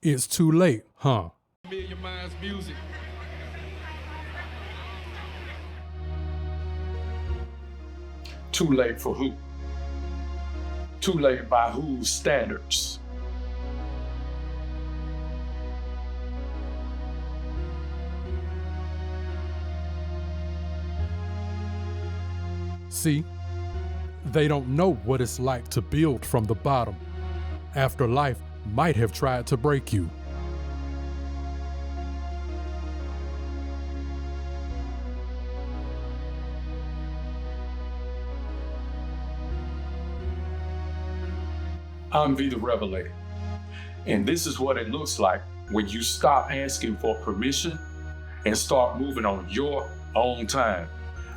It's too late, huh? Million Minds Music. Too late for who? Too late by whose standards? See, they don't know what it's like to build from the bottom, after life might have tried to break you. I'm the Rhevelaytor, and this is what it looks like when you stop asking for permission and start moving on your own time.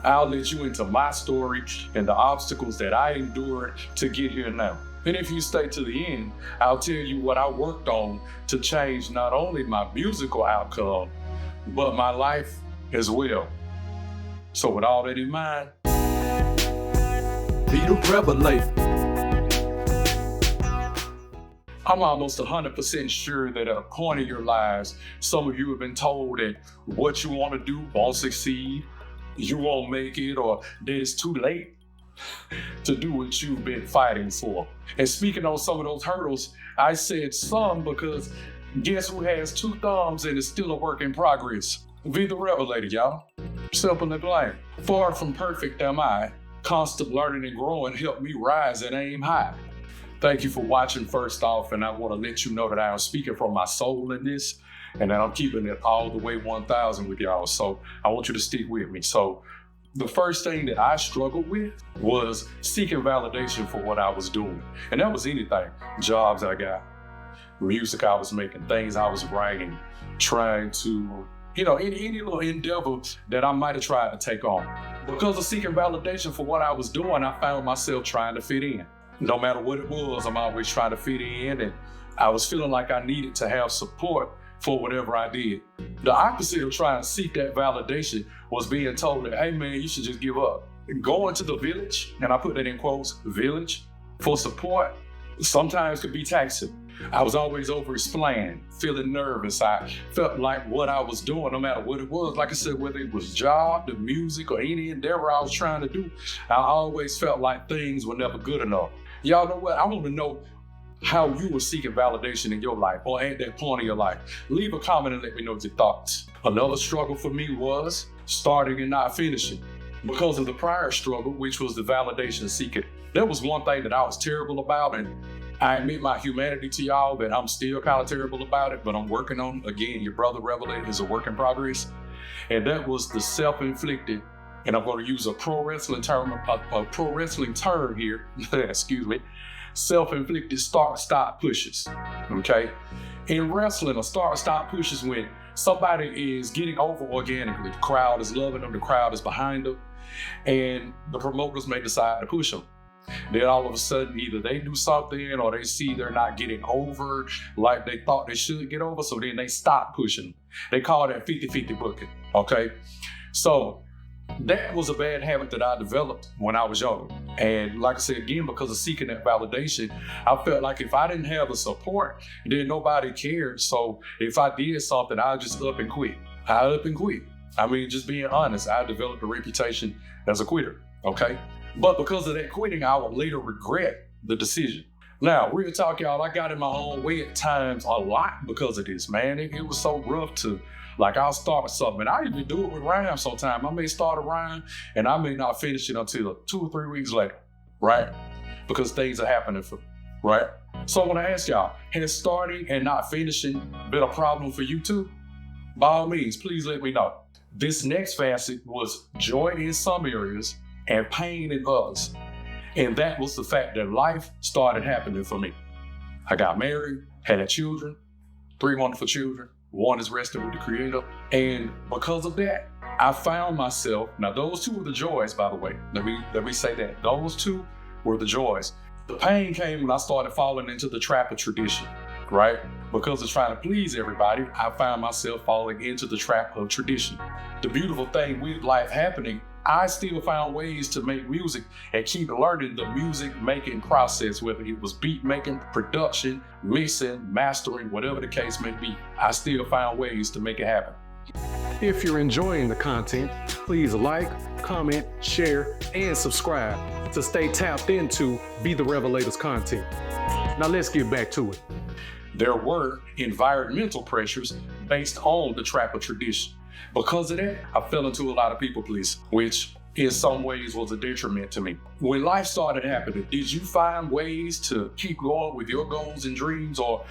I'll let you into my story and the obstacles that I endured to get here now. And if you stay to the end, I'll tell you what I worked on to change not only my musical outcome, but my life as well. So with all that in mind, Be the Rhevelaytor. I'm almost 100% sure that at a point in your lives, some of you have been told that what you want to do won't succeed, you won't make it, or that it's too late to do what you've been fighting for. And speaking on some of those hurdles, I said some because guess who has two thumbs and is still a work in progress? Be the Rhevelaytor, y'all. Simple and plain. Far from perfect am I. Constant learning and growing help me rise and aim high. Thank you for watching first off, and I want to let you know that I am speaking from my soul in this, and that I'm keeping it all the way 1,000 with y'all. So I want you to stick with me. So the first thing that I struggled with was seeking validation for what I was doing. And that was anything. Jobs I got, music I was making, things I was writing, trying to, any little endeavor that I might have tried to take on. Because of seeking validation for what I was doing, I found myself trying to fit in. No matter what it was, I'm always trying to fit in, and I was feeling like I needed to have support for whatever I did. The opposite of trying to seek that validation was being told that, hey man, you should just give up. Going to the village, and I put that in quotes, village, for support, sometimes could be taxing. I was always over-explaining, feeling nervous. I felt like what I was doing, no matter what it was, like I said, whether it was job, the music, or any endeavor I was trying to do, I always felt like things were never good enough. Y'all know what? I want to know how you were seeking validation in your life or at that point in your life. Leave a comment and let me know your thoughts. Another struggle for me was starting and not finishing because of the prior struggle, which was the validation seeking. That was one thing that I was terrible about, and I admit my humanity to y'all that I'm still kind of terrible about it, but I'm working on it. Again, your brother Rhevelaytor is a work in progress. And that was the self-inflicted, and I'm going to use a pro wrestling term here, excuse me, self-inflicted start-stop pushes, okay? In wrestling, a start-stop push is when somebody is getting over organically. The crowd is loving them, the crowd is behind them, and the promoters may decide to push them. Then all of a sudden, either they do something or they see they're not getting over like they thought they should get over, so then they stop pushing. They call that 50-50 booking, okay? So that was a bad habit that I developed when I was younger. And like I said, again, because of seeking that validation, I felt like if I didn't have the support, then nobody cared. So if I did something, I'd just up and quit. I mean, just being honest, I developed a reputation as a quitter, okay? But because of that quitting, I would later regret the decision. Now, real talk, y'all, I got in my own way at times a lot because of this, man. It was so rough to, like, I'll start something, and I even do it with rhymes sometimes. I may start a rhyme, and I may not finish it until 2 or 3 weeks later, right? Because things are happening for me, right? So I want to ask y'all, has starting and not finishing been a problem for you too? By all means, please let me know. This next facet was joy in some areas and pain in others. And that was the fact that life started happening for me. I got married, had children, 3 wonderful children. 1 is resting with the Creator. And because of that, I found myself, now those 2 were the joys, by the way. Let me say that. Those 2 were the joys. The pain came when I started falling into the trap of tradition, right? Because of trying to please everybody, I found myself falling into the trap of tradition. The beautiful thing with life happening I still found ways to make music and keep learning the music making process, whether it was beat making, production, mixing, mastering, whatever the case may be. I still found ways to make it happen. If you're enjoying the content, please like, comment, share, and subscribe to stay tapped into Be the Rhevelaytor's content. Now let's get back to it. There were environmental pressures based on the trapper tradition. Because of that, I fell into a lot of people pleasing, which in some ways was a detriment to me. When life started happening, did you find ways to keep going with your goals and dreams, or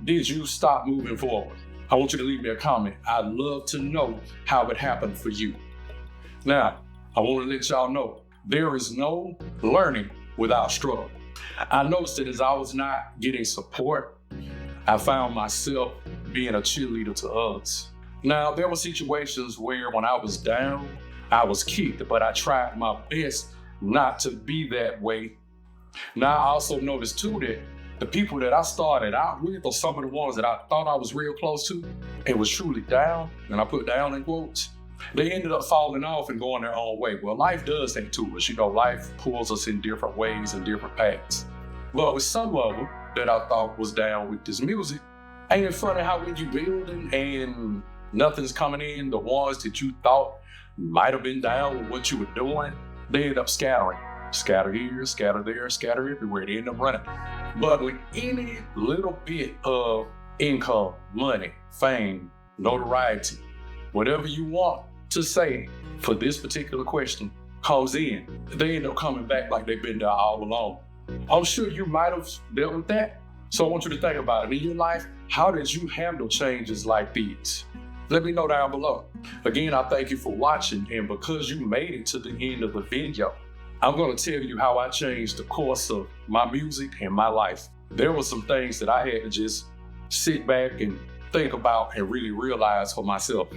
did you stop moving forward? I want you to leave me a comment. I'd love to know how it happened for you. Now, I want to let y'all know, there is no learning without struggle. I noticed that as I was not getting support, I found myself being a cheerleader to others. Now, there were situations where when I was down, I was kicked, but I tried my best not to be that way. Now, I also noticed too that the people that I started out with, or some of the ones that I thought I was real close to, and was truly down, and I put down in quotes, they ended up falling off and going their own way. Well, life does that to us. Life pulls us in different ways and different paths. But with some of them that I thought was down with this music, ain't it funny how when you building and nothing's coming in, the ones that you thought might have been down with what you were doing, they end up scattering. Scatter here, scatter there, scatter everywhere. They end up running. But with any little bit of income, money, fame, notoriety, whatever you want to say for this particular question comes in, they end up coming back like they've been there all along. I'm sure you might have dealt with that. So I want you to think about it. In your life, how did you handle changes like these? Let me know down below. Again, I thank you for watching, and because you made it to the end of the video, I'm gonna tell you how I changed the course of my music and my life. There were some things that I had to just sit back and think about and really realize for myself.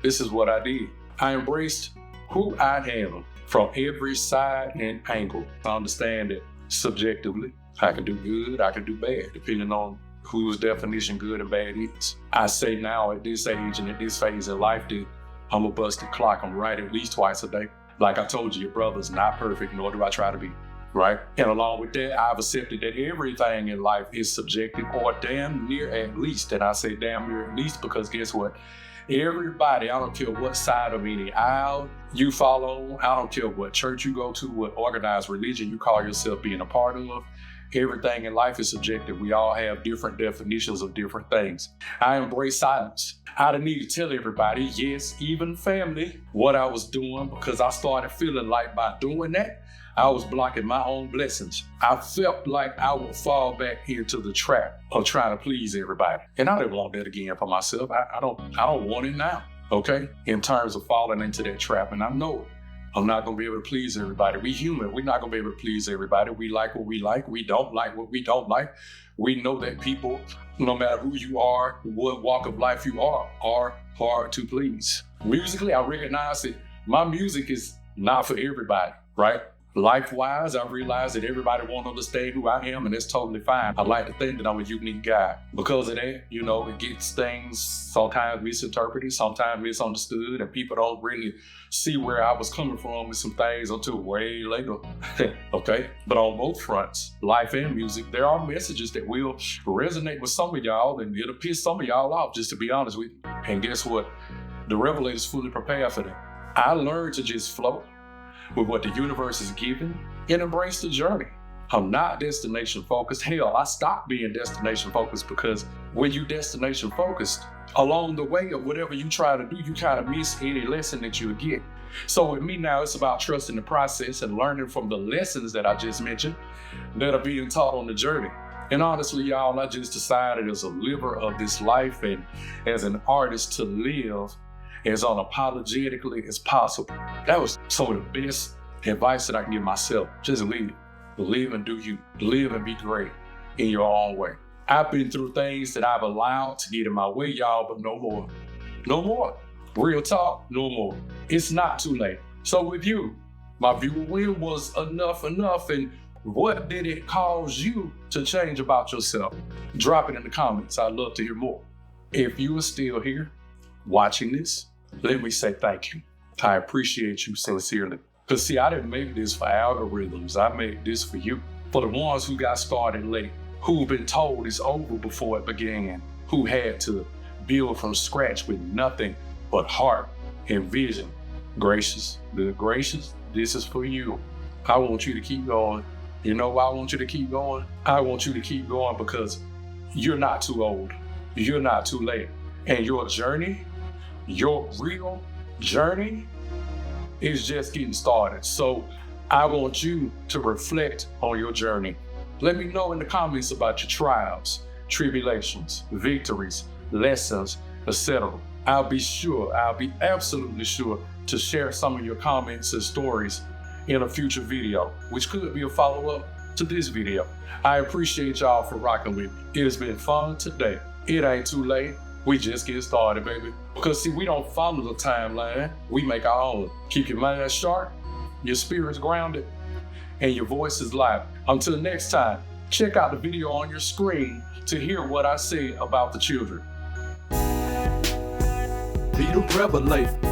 This is what I did. I embraced who I am from every side and angle. I understand that subjectively, I can do good, I can do bad, depending on whose definition good and bad is. I say now at this age and at this phase of life that I'm a busted clock. I'm right at least twice a day. Like I told you, your brother's not perfect, nor do I try to be, right? And along with that, I've accepted that everything in life is subjective, or damn near at least. And I say damn near at least because guess what? Everybody, I don't care what side of any aisle you follow, I don't care what church you go to, what organized religion you call yourself being a part of, everything in life is subjective. We all have different definitions of different things. I embrace silence. I didn't need to tell everybody, yes, even family, what I was doing, because I started feeling like by doing that, I was blocking my own blessings. I felt like I would fall back into the trap of trying to please everybody. And I didn't want that again for myself. I don't want it now, okay? In terms of falling into that trap, and I know it. I'm not gonna be able to please everybody. We human, we're not gonna be able to please everybody. We like what we like, we don't like what we don't like. We know that people, no matter who you are, what walk of life you are hard to please. Musically, I recognize that my music is not for everybody, right? Life-wise, I realize that everybody won't understand who I am, and it's totally fine. I like to think that I'm a unique guy. Because of that, it gets things sometimes misinterpreted, sometimes misunderstood, and people don't really see where I was coming from with some things until way later, okay? But on both fronts, life and music, there are messages that will resonate with some of y'all, and it'll piss some of y'all off, just to be honest with you. And guess what? The Rhevelaytor's fully prepared for that. I learned to just flow with what the universe is giving and embrace the journey. I'm not destination focused. Hell, I stopped being destination focused because when you destination focused, along the way of whatever you try to do, you kind of miss any lesson that you get. So with me now, it's about trusting the process and learning from the lessons that I just mentioned that are being taught on the journey. And honestly, y'all, I just decided as a liver of this life and as an artist to live as unapologetically as possible. That was some of the best advice that I can give myself. Just live. Live and do you. Live and be great in your own way. I've been through things that I've allowed to get in my way, y'all, but no more. No more. Real talk, no more. It's not too late. So with you, my viewer win was enough, and what did it cause you to change about yourself? Drop it in the comments. I'd love to hear more. If you are still here watching this, let me say thank you. I appreciate you sincerely. Because see, I didn't make this for algorithms. I made this for you. For the ones who got started late, who've been told it's over before it began, who had to build from scratch with nothing but heart and vision. Gracious, this is for you. I want you to keep going. You know why I want you to keep going? I want you to keep going because you're not too old. You're not too late. And your journey, your real journey, is just getting started. So I want you to reflect on your journey. Let me know in the comments about your trials, tribulations, victories, lessons, etc. I'll be absolutely sure to share some of your comments and stories in a future video, which could be a follow-up to this video. I appreciate y'all for rocking with me. It has been fun today. It ain't too late. We just get started, baby. Because see, we don't follow the timeline. We make our own. Keep your mind sharp, your spirit's grounded, and your voice is live. Until next time, check out the video on your screen to hear what I say about the children. Be the Rhevelaytor.